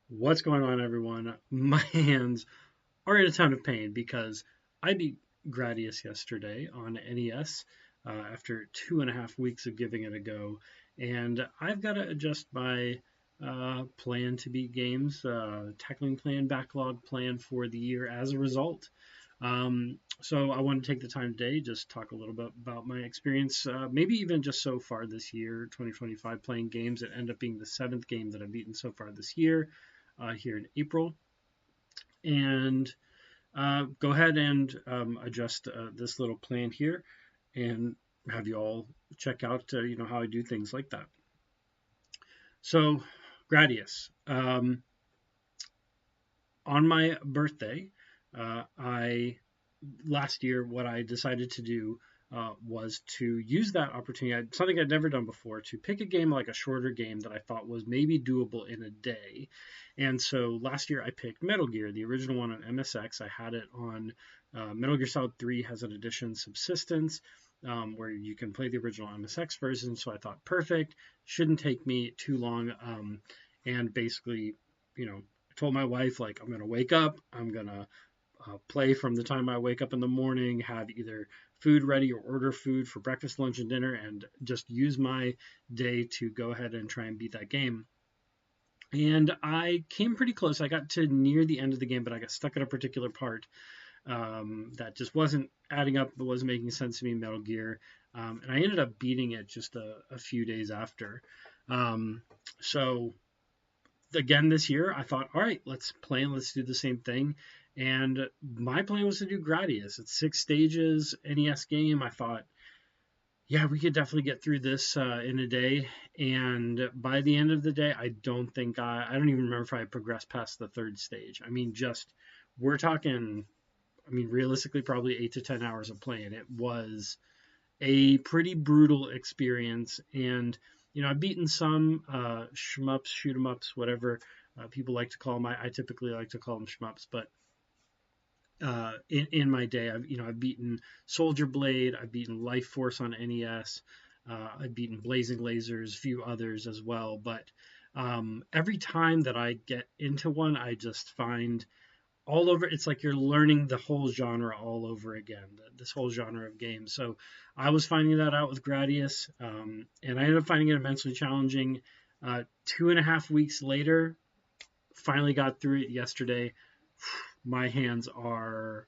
What's going on, everyone? My hands are in a ton of pain because I beat Gradius yesterday on NES after 2.5 weeks of giving it a go, and I've got to adjust my plan to beat games, tackling plan, backlog plan for the year as a result. So I want to take the time today just talk a little bit about my experience, maybe even just so far this year, 2025, playing games. It ended up being the seventh game that I've beaten so far this year, here in April, and go ahead and adjust this little plan here, and have you all check out, how I do things like that. So, Gradius. On my birthday, I last year, what I decided to do was to use that opportunity, something I'd never done before, to pick a game, like a shorter game that I thought was maybe doable in a day. And so last year I picked Metal Gear, the original one on MSX. I had it on Metal Gear Solid 3 has an edition Subsistence, where you can play the original MSX version. So I thought, perfect, shouldn't take me too long. And basically, I told my wife, like, I'm going to wake up, I'm going to play from the time I wake up in the morning, have either food ready or order food for breakfast, lunch, and dinner, and just use my day to go ahead and try and beat that game. And I came pretty close. I got to near the end of the game, but I got stuck at a particular part that just wasn't adding up, but wasn't making sense to me, Metal Gear. And I ended up beating it just a few days after. So again this year, I thought, all right, let's play and let's do the same thing. And my plan was to do Gradius. It's 6 stages, NES game. I thought, yeah, we could definitely get through this in a day. And by the end of the day, I don't even remember if I progressed past the third stage. I mean, we're talking, realistically, probably 8 to 10 hours of playing. It was a pretty brutal experience. And I've beaten some shmups, shoot 'em ups, whatever people like to call them. I typically like to call them shmups, but in my day, I've beaten Soldier Blade, I've beaten Life Force on NES, I've beaten Blazing Lasers, a few others as well. But every time that I get into one, I just find all over, it's like you're learning the whole genre all over again, this whole genre of games. So I was finding that out with Gradius, and I ended up finding it immensely challenging. 2.5 weeks later, finally got through it yesterday. My hands are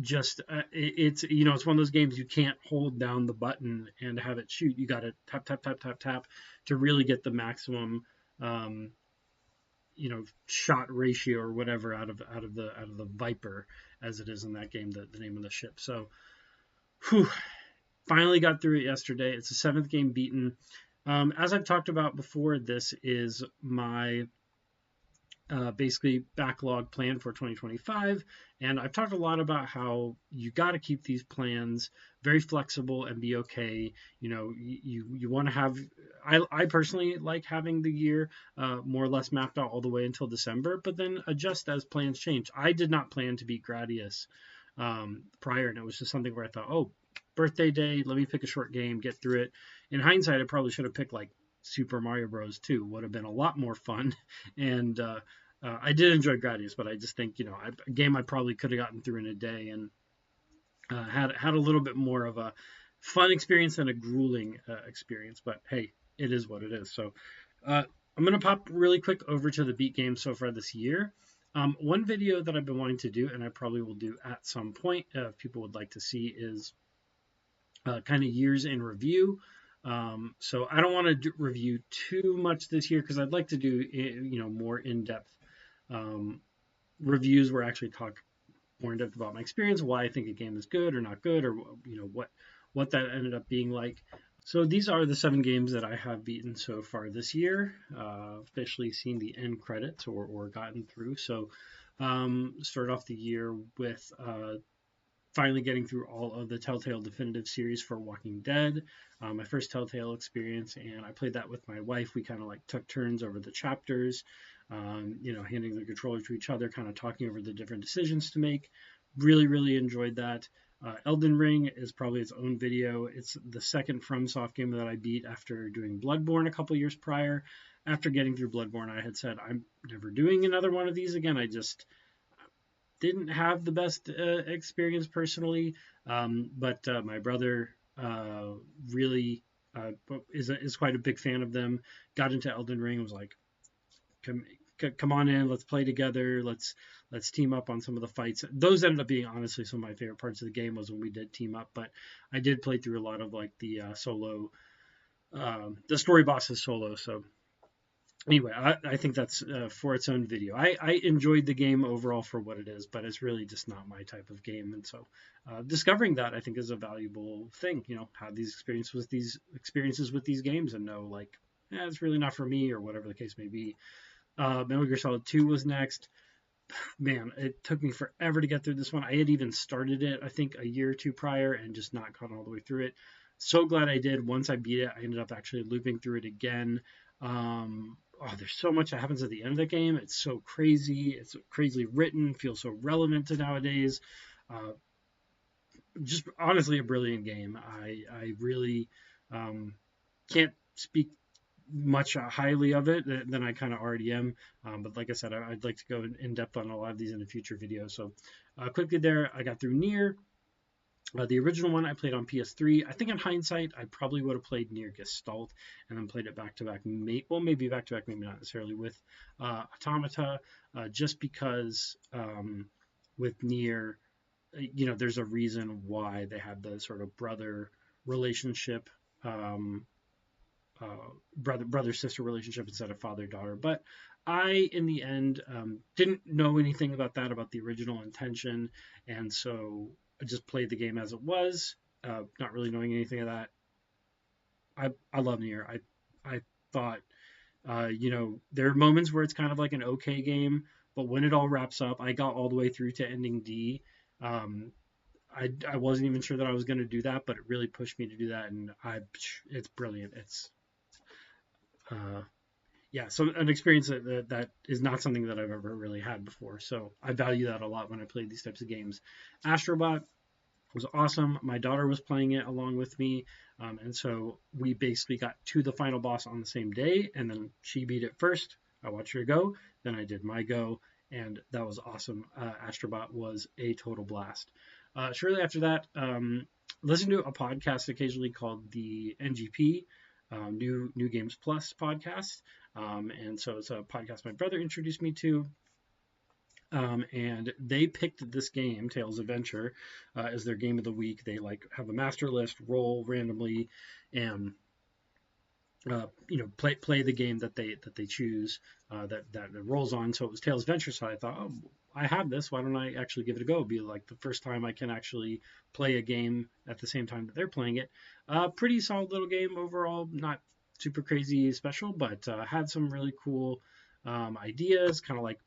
just it's one of those games you can't hold down the button and have it shoot. You got to tap tap tap tap tap to really get the maximum um, shot ratio or whatever out of the Viper, as it is in that game, the name of the ship. So whew, finally got through it yesterday. It's the seventh game beaten. As I've talked about before, this is my basically backlog plan for 2025. And I've talked a lot about how you got to keep these plans very flexible and be okay. You want to have. I personally like having the year more or less mapped out all the way until December, but then adjust as plans change. I did not plan to beat Gradius prior, and it was just something where I thought, oh, birthday day, let me pick a short game, get through it. In hindsight, I probably should have picked like Super Mario Bros. 2, would have been a lot more fun. And I did enjoy Gradius, but I just think, a game I probably could have gotten through in a day, and had a little bit more of a fun experience than a grueling experience. But hey, it is what it is. So I'm going to pop really quick over to the beat games so far this year. One video that I've been wanting to do, and I probably will do at some point, if people would like to see, is kind of years in review. So I don't want to review too much this year because I'd like to do more in-depth um, reviews where I actually talk more in depth about my experience, why I think a game is good or not good, or what that ended up being like. So these are the 7 games that I have beaten so far this year, officially seen the end credits or gotten through. So start off the year with finally getting through all of the Telltale Definitive series for Walking Dead, my first Telltale experience, and I played that with my wife. We kind of like took turns over the chapters, handing the controller to each other, kind of talking over the different decisions to make. Really, really enjoyed that. Elden Ring is probably its own video. It's the second FromSoft game that I beat after doing Bloodborne a couple years prior. after getting through Bloodborne, I had said I'm never doing another one of these again. I just didn't have the best experience personally, but my brother really is quite a big fan of them. Got into Elden Ring, was like, come come on in, let's play together, let's team up on some of the fights. Those ended up being honestly some of my favorite parts of the game was when we did team up. But I did play through a lot of like the solo, the story bosses solo. So anyway, I think that's for its own video. I enjoyed the game overall for what it is, but it's really just not my type of game. And so discovering that I think is a valuable thing. You know, have these experiences with these games and know like, yeah, it's really not for me or whatever the case may be. Metal Gear Solid 2 was next. Man, it took me forever to get through this one. I had even started it, I think, a year or two prior and just not gotten all the way through it. So glad I did. Once I beat it, I ended up actually looping through it again. There's so much that happens at the end of the game. It's so crazy. It's crazily written. Feels so relevant to nowadays. Uh, just honestly a brilliant game. I really can't speak much highly of it than I kind of already am. But like I said, I'd like to go in depth on a lot of these in a future video. So quickly there, I got through Nier. The original one I played on PS3. I think in hindsight, I probably would have played Nier Gestalt and then played it back to back. Well, maybe back to back, maybe not necessarily with Automata, just because with Nier, there's a reason why they have the sort of brother relationship, brother sister relationship instead of father daughter. But I, in the end, didn't know anything about that, about the original intention, and so I just played the game as it was, not really knowing anything of that. I love Nier. I thought, there are moments where it's kind of like an okay game, but when it all wraps up, I got all the way through to ending D. Um, I wasn't even sure that I was going to do that, but it really pushed me to do that, and it's brilliant. It's uh, yeah, so an experience that is not something that I've ever really had before. So I value that a lot when I play these types of games. Astrobot was awesome. My daughter was playing it along with me, and so we basically got to the final boss on the same day, and then she beat it first. I watched her go, then I did my go, and that was awesome. Astrobot was a total blast. Shortly after that, listen to a podcast occasionally called the NGP, New Games Plus podcast, and so it's a podcast my brother introduced me to. And they picked this game, Tales of Venture, as their game of the week. They like have a master list, roll randomly, and play the game that they choose that it rolls on. So it was Tales of Venture. So I thought, oh, I have this. Why don't I actually give it a go? It'd be like the first time I can actually play a game at the same time that they're playing it. Pretty solid little game overall. Not super crazy special, but had some really cool ideas, kind of like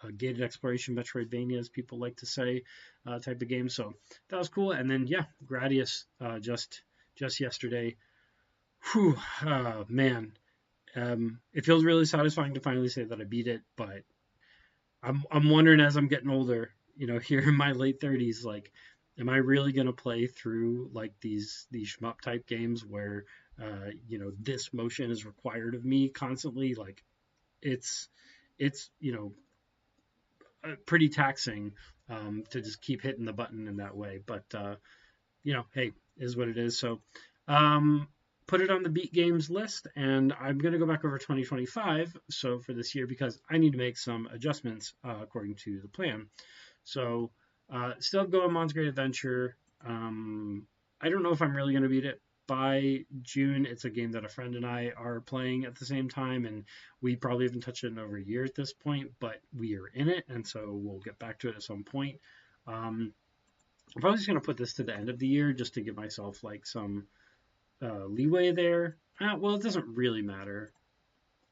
a gated exploration Metroidvania, as people like to say, type of game. So that was cool. And then Gradius just yesterday. Whew, man, it feels really satisfying to finally say that I beat it. But I'm wondering as I'm getting older, here in my late 30s, like, am I really gonna play through like these shmup type games where this motion is required of me constantly? Like, it's pretty taxing to just keep hitting the button in that way. But hey, is what it is. So put it on the Beat Games list, and I'm going to go back over 2025. So for this year, because I need to make some adjustments according to the plan. So still going Mon's Great Adventure. I don't know if I'm really going to beat it by June. It's a game that a friend and I are playing at the same time, and we probably haven't touched it in over a year at this point, but we are in it, and so we'll get back to it at some point. I'm probably just going to put this to the end of the year just to give myself like some leeway there. Well, it doesn't really matter.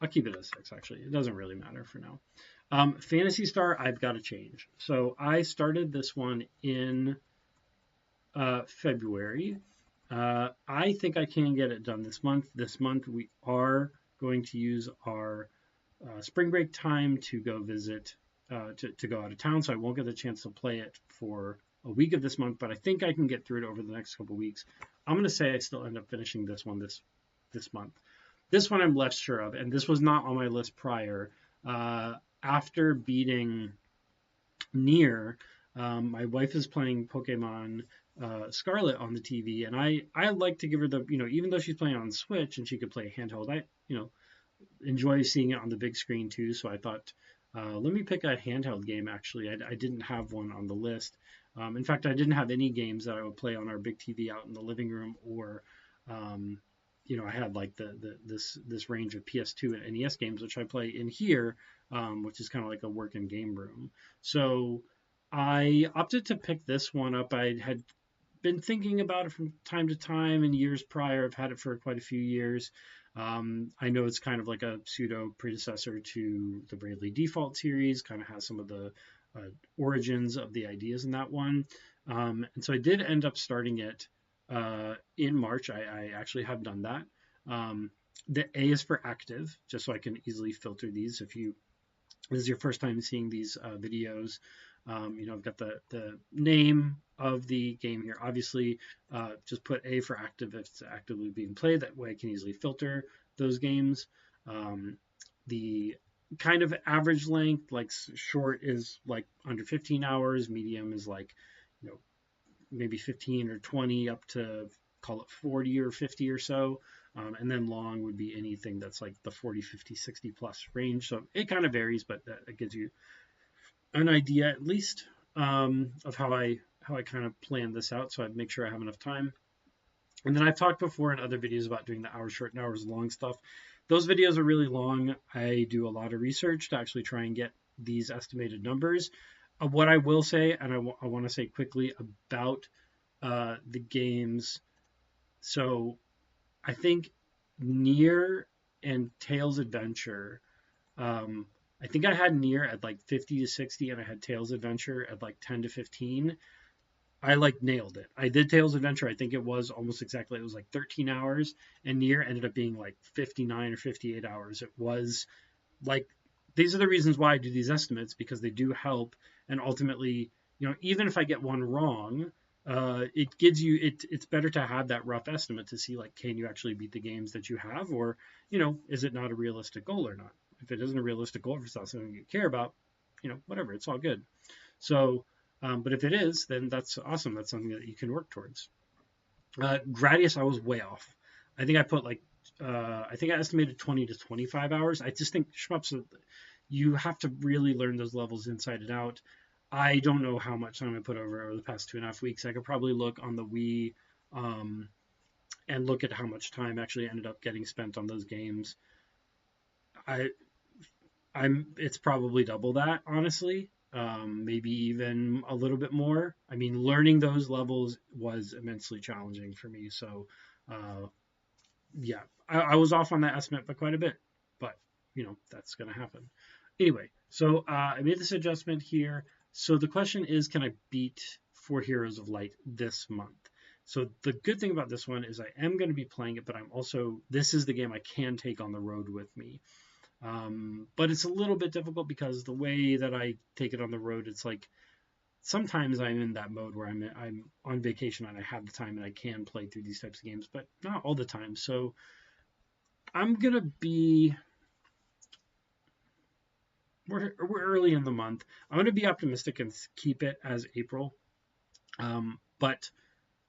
I'll keep it at 6, actually. It doesn't really matter for now. Phantasy Star, I've got to change. So I started this one in February. I think I can get it done this month. This month we are going to use our spring break time to go visit, to go out of town, so I won't get the chance to play it for a week of this month, but I think I can get through it over the next couple weeks. I'm going to say I still end up finishing this one this month. This one I'm less sure of, and this was not on my list prior. After beating Near, my wife is playing Pokemon Scarlet on the TV, and I like to give her the, even though she's playing on Switch and she could play handheld, I enjoy seeing it on the big screen too. So I thought, let me pick a handheld game. Actually, I didn't have one on the list. In fact, I didn't have any games that I would play on our big TV out in the living room, or um, I had like this range of PS2 and NES games, which I play in here, which is kind of like a working game room. So I opted to pick this one up. I had been thinking about it from time to time in years prior. I've had it for quite a few years. I know it's kind of like a pseudo predecessor to the Bravely Default series, kind of has some of the uh, origins of the ideas in that one. And so I did end up starting it in March. I actually have done that. The A is for active, just so I can easily filter these. If you This is your first time seeing these videos, I've got the name of the game here. Obviously, just put A for active if it's actively being played. That way I can easily filter those games. The kind of average length, like short is like under 15 hours, medium is like, you know, maybe 15 or 20 up to call it 40 or 50 or so. And then long would be anything that's like the 40, 50, 60 plus range. So it kind of varies, but that gives you an idea at least of how I kind of plan this out. So I'd make sure I have enough time. And then I've talked before in other videos about doing the hours short and hours long stuff. Those videos are really long. I do a lot of research to actually try and get these estimated numbers. What I will say, and I want to say quickly about the games. So I think Near and Tails Adventure. Um, I think I had Near at like 50 to 60, and I had Tails Adventure at like 10 to 15. I like nailed it. I did Tails Adventure. I think it was almost exactly. It was like 13 hours, and Near ended up being like 59 or 58 hours. It was like these are the reasons why I do these estimates, because they do help. And ultimately, even if I get one wrong, it gives you it's better to have that rough estimate to see, like, can you actually beat the games that you have, or is it not a realistic goal or not? If it isn't a realistic goal, if it's not something you care about, whatever, it's all good. So but if it is, then that's awesome. That's something that you can work towards. Gradius, I was way off. I think I put like, I think I estimated 20 to 25 hours. I just think shmups, you have to really learn those levels inside and out. I don't know how much time I put over the past 2.5 weeks. I could probably look on the Wii um, and look at how much time actually ended up getting spent on those games. I it's probably double that, honestly. Maybe even a little bit more. I mean, learning those levels was immensely challenging for me. So, uh, yeah, I was off on that estimate by quite a bit, but that's going to happen. Anyway, so I made this adjustment here. So the question is, can I beat Four Heroes of Light this month? So the good thing about this one is I am going to be playing it, but this is the game I can take on the road with me. But it's a little bit difficult because the way that I take it on the road, it's like sometimes I'm in that mode where I'm on vacation and I have the time and I can play through these types of games, but not all the time. So I'm gonna be we're early in the month. I'm gonna be optimistic and keep it as April. But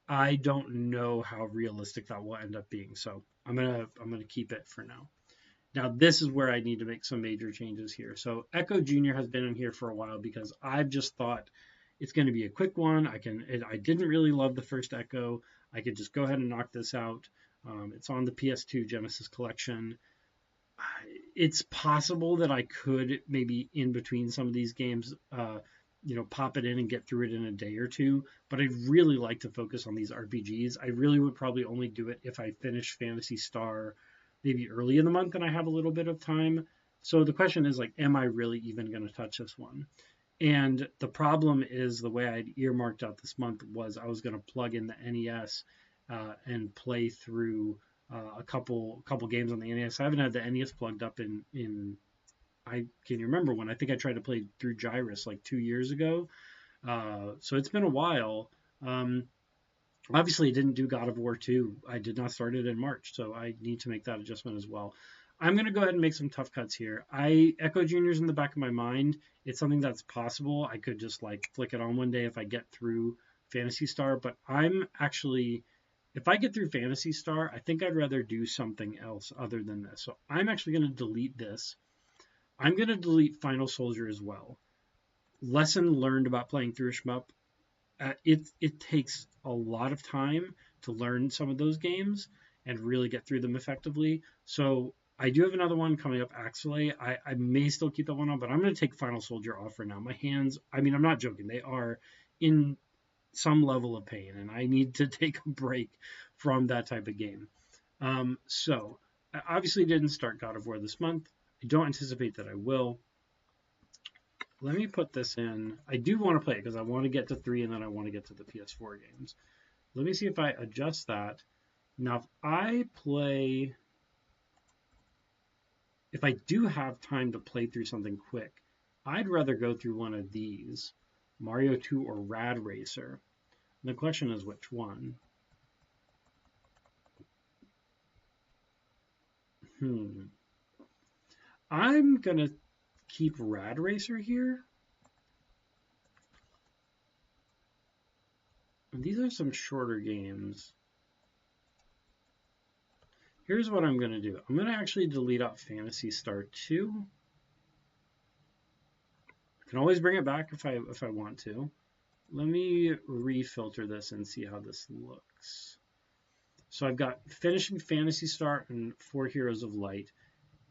I don't know how realistic that will end up being. So I'm gonna keep it for now. Now, this is where I need to make some major changes here. So Echo Junior has been in here for a while because I've just thought it's going to be a quick one. I didn't really love the first Echo. I could just go ahead and knock this out. It's on the PS2 Genesis collection. It's possible that I could maybe in between some of these games, pop it in and get through it in a day or two. But I'd really like to focus on these RPGs. I really would probably only do it if I finish Phantasy Star maybe early in the month and I have a little bit of time. So the question is, like, am I really even going to touch this one? And the problem is the way I'd earmarked out this month was I was going to plug in the NES and play through a couple games on the NES. I haven't had the NES plugged up in I can't remember when. I think I tried to play through Gyrus like 2 years ago. So it's been a while. Um, Obviously, I didn't do God of War 2. I did not start it in March, so I need to make that adjustment as well. I'm going to go ahead and make some tough cuts here. Echo Junior's in the back of my mind. It's something that's possible. I could just like flick it on one day if I get through Phantasy Star, but I'm actually, if I get through Phantasy Star, I think I'd rather do something else other than this. So I'm actually going to delete this. I'm going to delete Final Soldier as well. Lesson learned about playing through a shmup. It takes a lot of time to learn some of those games and really get through them effectively. So I do have another one coming up, Axelay. I may still keep that one on, but I'm going to take Final Soldier off for now. My hands, I mean, I'm not joking. They are in some level of pain, and I need to take a break from that type of game. So I obviously didn't start God of War this month. I don't anticipate that I will. Let me put this in. I do want to play it because I want to get to 3 and then I want to get to the PS4 games. Let me see if I adjust that. Now, if I do have time to play through something quick, I'd rather go through one of these, Mario 2 or Rad Racer. And the question is which one? I'm going to keep Rad Racer here. These are some shorter games. Here's what I'm going to do. I'm going to actually delete out Phantasy Star 2. I can always bring it back if I want to. Let me refilter this and see how this looks. So I've got finishing Phantasy Star and 4 Heroes of Light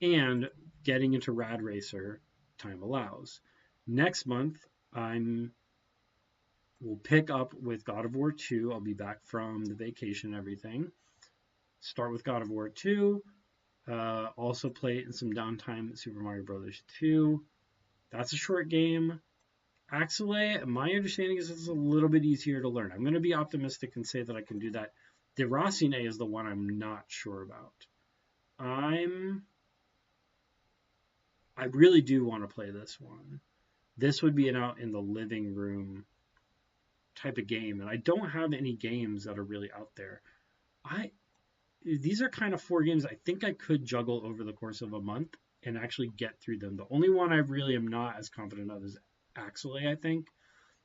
and getting into Rad Racer, time allows. Next month, we'll pick up with God of War 2. I'll be back from the vacation and everything. Start with God of War 2. Also play it in some downtime Super Mario Brothers 2. That's a short game. Axelay, my understanding is it's a little bit easier to learn. I'm going to be optimistic and say that I can do that. Deracine is the one I'm not sure about. I really do want to play this one. This would be an out in the living room type of game, and I don't have any games that are really out there. These are kind of 4 games I think I could juggle over the course of a month and actually get through them. The only one I really am not as confident of is Axelay, I think,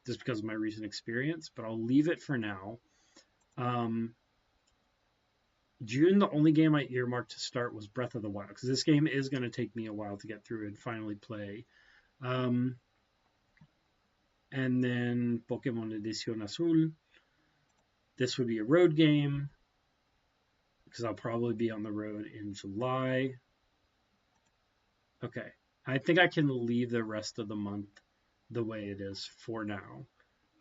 just because of my recent experience, but I'll leave it for now. June, the only game I earmarked to start was Breath of the Wild, because this game is going to take me a while to get through and finally play. And then Pokemon Edición Azul. This would be a road game, because I'll probably be on the road in July. Okay, I think I can leave the rest of the month the way it is for now.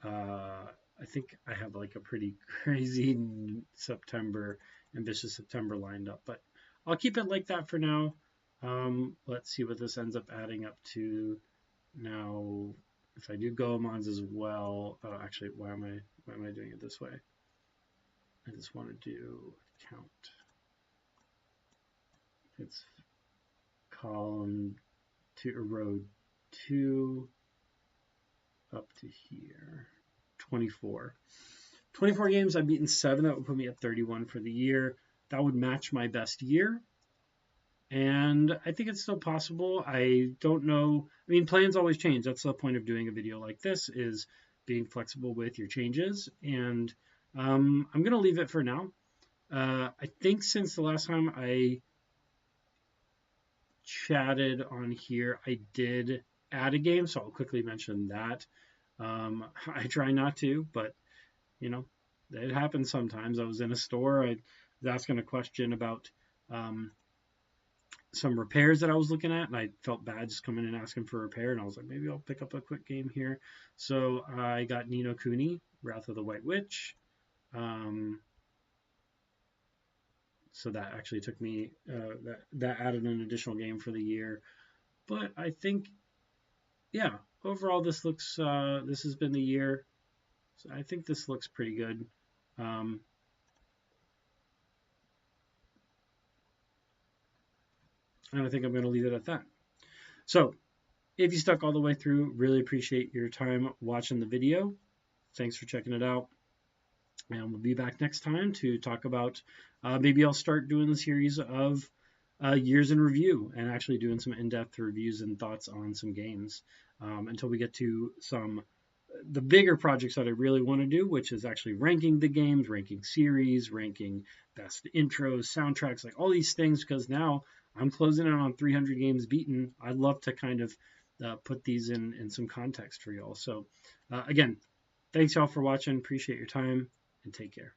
I think I have like a pretty crazy ambitious September lined up, but I'll keep it like that for now. Let's see what this ends up adding up to. Now, if I do Goemons as well, actually, why am I doing it this way? I just want to do count. It's column 2, row 2 up to here. 24 games. I've beaten 7. That would put me at 31 for the year. That would match my best year, and I think it's still possible. I don't know. I mean, plans always change. That's the point of doing a video like this, is being flexible with your changes, and I'm going to leave it for now. I think since the last time I chatted on here, I did add a game, so I'll quickly mention that. I try not to, but you know, it happens sometimes. I was in a store. I was asking a question about some repairs that I was looking at, and I felt bad just coming in and asking for a repair, and I was like, maybe I'll pick up a quick game here. So I got Ni no Kuni, Wrath of the White Witch. So that actually took me, that added an additional game for the year. But I think, yeah, overall this looks, this has been the year. So I think this looks pretty good. And I think I'm going to leave it at that. So if you stuck all the way through, really appreciate your time watching the video. Thanks for checking it out. And we'll be back next time to talk about maybe I'll start doing a series of years in review and actually doing some in-depth reviews and thoughts on some games until we get to some the bigger projects that I really want to do, which is actually ranking the games, ranking series, ranking best intros, soundtracks, like all these things. Because now I'm closing in on 300 games beaten. I'd love to kind of put these in some context for y'all. So again, thanks y'all for watching. Appreciate your time and take care.